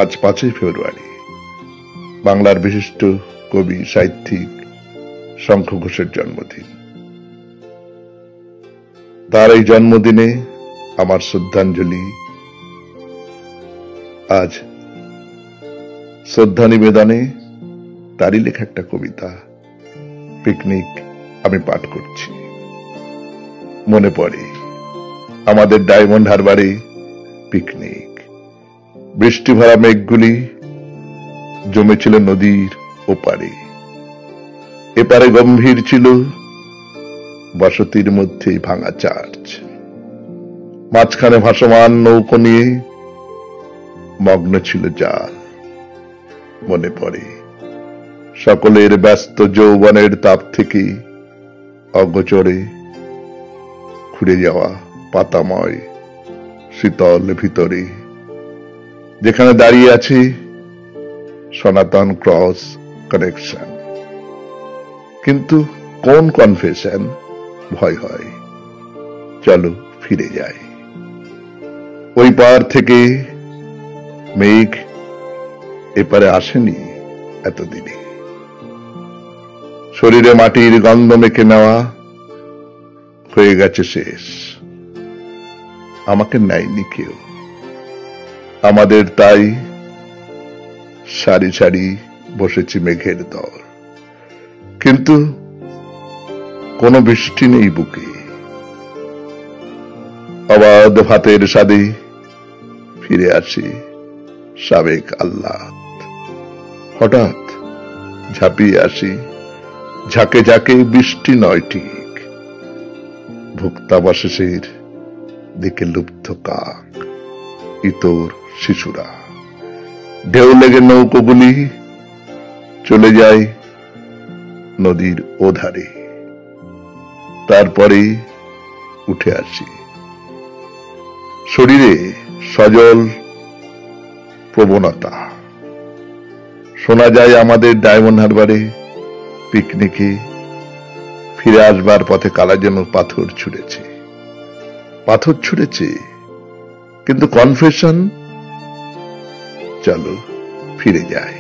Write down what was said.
আজ 5ই ফেব্রুয়ারি বাংলার বিশিষ্ট কবি সাহিত্যিক শঙ্খ ঘোষের জন্মদিন। তার এই জন্মদিনে আমার শ্রদ্ধাঞ্জলি। আজ শ্রদ্ধা নিবেদনে তারই লেখা একটা কবিতা পিকনিক আমি পাঠ করছি। মনে পড়ে আমাদের ডায়মন্ড হারবারে পিকনিক, বৃষ্টি ভরা মেঘগুলি জমেছিল নদীর ওপারে। এপারে গম্ভীর ছিল বসতির মধ্যে ভাঙা চার্চ, মাঝখানে ভাসমান নৌকো নিয়ে মগ্ন ছিল জাল। মনে পড়ে সকলের ব্যস্ত যৌবনের তাপ থেকে অগোচরে খুঁড়ে যাওয়া পাতাময় শীতল ভিতরে, যেখানে দাঁড়িয়ে আছে সনাতন ক্রস কানেকশন। কিন্তু কোন কনফেশন? ভয় হয়। চলো ফিরে যাই। ওই পার থেকে মেঘ এপারে আসেনি এতদিনে। শরীরে মাটির গন্ধ মেখে নেওয়া হয়ে গেছে শেষ। আমাকে নেয়নি কেউ। আমাদের তাই সারি সারি বসেছি মেঘের দল, কিন্তু কোনো বৃষ্টি নেই বুকে। অবাধ ভাতের স্বাদে ফিরে আসি সাবেক আহ্লাদ। হঠাৎ ঝাঁপিয়ে আসি ঝাঁকে ঝাঁকে, বৃষ্টি নয় ঠিক, ভুক্তাবশেষের দিকে লুপ্ত কাক, ইতর শিশুরা। ঢেউ লেগে নৌকোগুলি চলে যায় নদীর ওধারে। তারপরে উঠে আসি, শরীরে সজল প্রবণতা। শোনা যায় আমাদের ডায়মন্ড হারবারে পিকনিকে ফিরে আসবার পথে কালা যেন পাথর ছুঁড়েছে, কিন্তু কনফেশন, চলো ফিরে যাই।